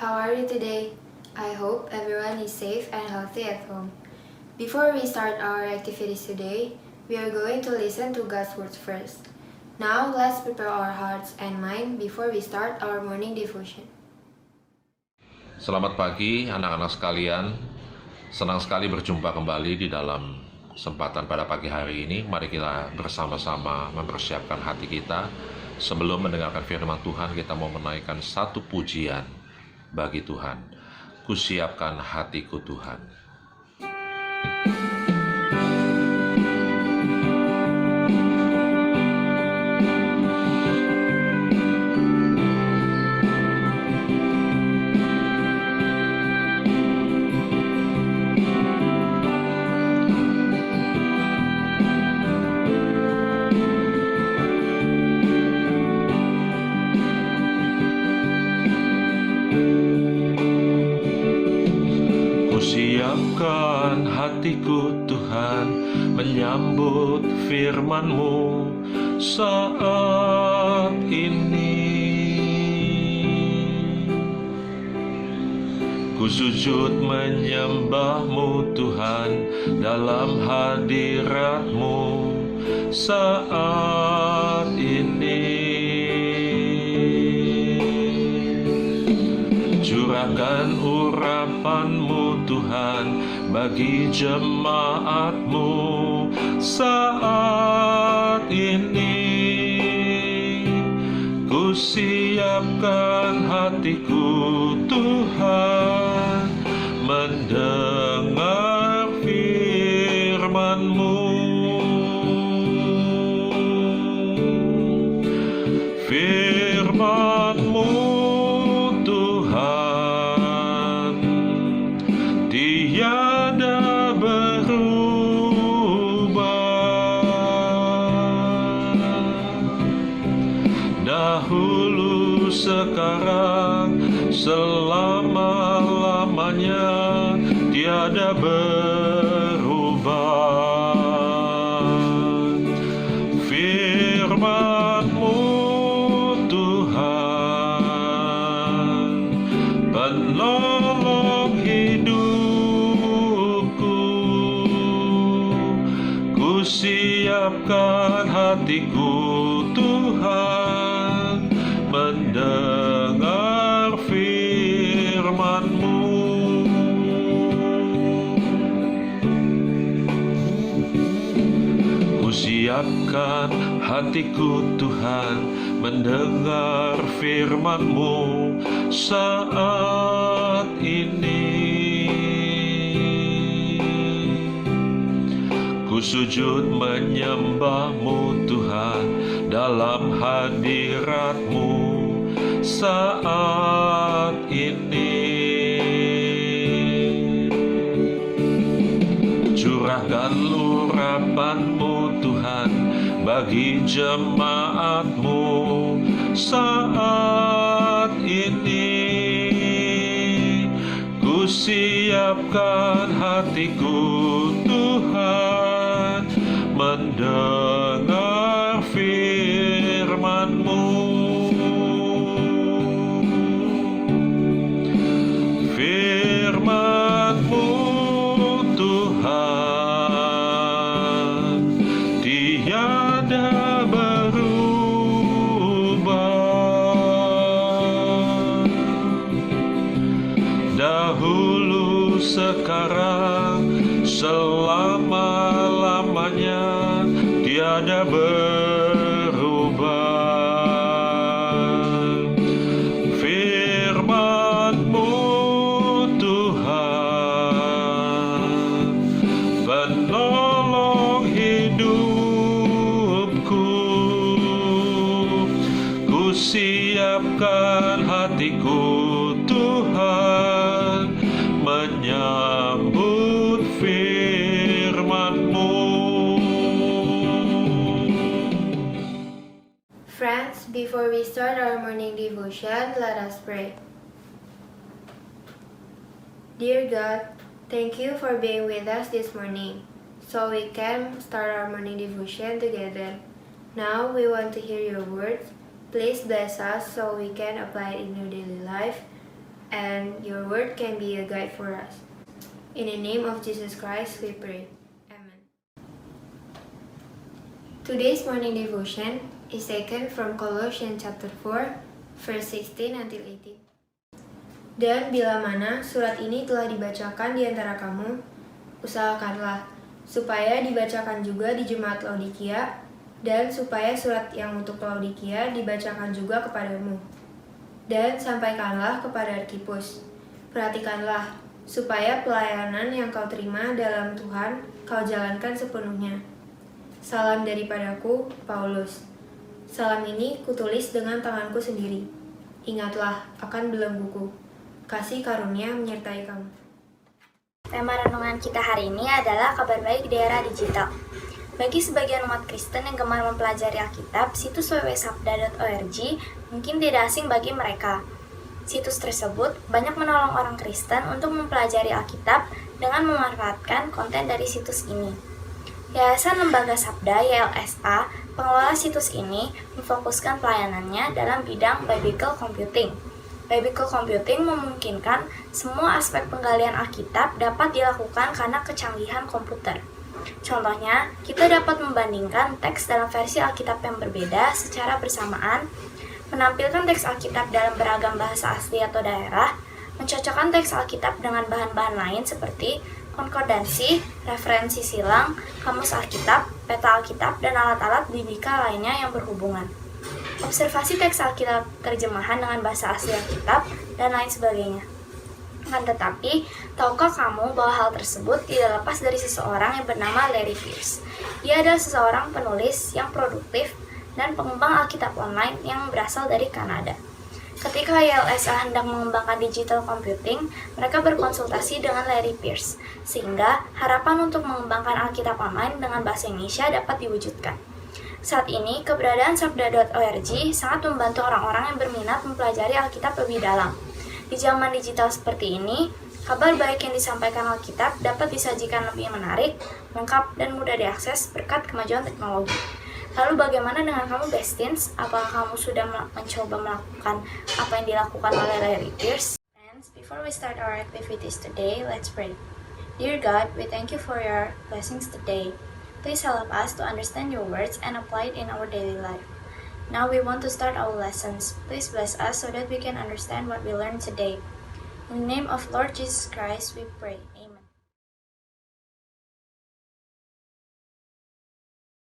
how are you today? I hope everyone is safe and healthy at home. Before we start our activities today, we are going to listen to God's words first. Now, let's prepare our hearts and mind before we start our morning devotion. Selamat pagi anak-anak sekalian. Senang sekali berjumpa kembali di dalam kesempatan pada pagi hari ini. Mari kita bersama-sama mempersiapkan hati kita. Sebelum mendengarkan firman Tuhan, kita mau menaikkan satu pujian bagi Tuhan. Kusiapkan hatiku Tuhan. Siapkan hatiku Tuhan menyambut firman-Mu saat ini. Ku sujud menyembah-Mu Tuhan dalam hadirat-Mu saat ini. Curahkan urapan-Mu Tuhan bagi jemaat-Mu saat ini. Ku siapkan hatiku Tuhan mendengar firman-Mu. Firman-Mu tiada berubah, dahulu, sekarang, selama-lamanya, tiada berubah. Firman-Mu Tuhan, penolong hidupku. Ku siapkan hatiku Tuhan mendengar firman-Mu. Ku siapkan hatiku Tuhan mendengar firman-Mu saat ini. Ku sujud menyembah-Mu Tuhan dalam hadirat-Mu saat ini. Curahkan urapan-Mu Tuhan bagi jemaat-Mu saat ini. Ku siapkan hatiku Tuhan mendengar firman-Mu. Firman-Mu Tuhan tiada berubah, dahulu, sekarang, selama-lamanya, tiada berubah. Firman-Mu Tuhan, penolong hidupku. Ku siapkan hatiku Tuhan menyambut firman-Mu. Friends, before we start our morning devotion, let us pray. Dear God, thank you for being with us this morning, so we can start our morning devotion together. Now we want to hear your words. Please bless us so we can apply it in our daily life. and your word can be a guide for us. In the name of Jesus Christ, we pray. Amen. Today's morning devotion is taken from Colossians chapter 4, verse 16 until 18. Dan bila mana surat ini telah dibacakan di antara kamu, usahakanlah supaya dibacakan juga di jemaat Laodikia, dan supaya surat yang untuk Laodikia dibacakan juga kepadamu. Dan sampaikanlah kepada Arkhipus, perhatikanlah supaya pelayanan yang kau terima dalam Tuhan kau jalankan sepenuhnya. Salam daripadaku, Paulus. Salam ini kutulis dengan tanganku sendiri. Ingatlah akan belengguku. Kasih karunia menyertai kamu. Tema renungan kita hari ini adalah kabar baik di era digital. Bagi sebagian umat Kristen yang gemar mempelajari Alkitab, situs www.sabda.org mungkin tidak asing bagi mereka. Situs tersebut banyak menolong orang Kristen untuk mempelajari Alkitab dengan memanfaatkan konten dari situs ini. Yayasan Lembaga Sabda YLSA, pengelola situs ini, memfokuskan pelayanannya dalam bidang Biblical Computing. Biblical Computing memungkinkan semua aspek penggalian Alkitab dapat dilakukan karena kecanggihan komputer. Contohnya, kita dapat membandingkan teks dalam versi Alkitab yang berbeda secara bersamaan, menampilkan teks Alkitab dalam beragam bahasa asli atau daerah, mencocokkan teks Alkitab dengan bahan-bahan lain seperti konkordansi, referensi silang, kamus Alkitab, peta Alkitab, dan alat-alat biblika lainnya yang berhubungan. Observasi teks Alkitab terjemahan dengan bahasa asli Alkitab, dan lain sebagainya. Akan tetapi, tahukah kamu bahwa hal tersebut tidak lepas dari seseorang yang bernama Larry Pierce? Ia adalah seseorang penulis yang produktif dan pengembang Alkitab online yang berasal dari Kanada. Ketika YLSA hendak mengembangkan digital computing, mereka berkonsultasi dengan Larry Pierce, sehingga harapan untuk mengembangkan Alkitab online dengan bahasa Indonesia dapat diwujudkan. Saat ini, keberadaan sabda.org sangat membantu orang-orang yang berminat mempelajari Alkitab lebih dalam. Di zaman digital seperti ini, kabar baik yang disampaikan Alkitab dapat disajikan lebih menarik, lengkap, dan mudah diakses berkat kemajuan teknologi. Lalu bagaimana dengan kamu, Bestins? Apakah kamu sudah mencoba melakukan apa yang dilakukan oleh Larry Pierce? Friends, before we start our activities today, let's pray. Dear God, we thank you for your blessings today. Please help us to understand your words and apply it in our daily life. Now we want to start our lessons. Please bless us so that we can understand what we learned today. In the name of Lord Jesus Christ, we pray.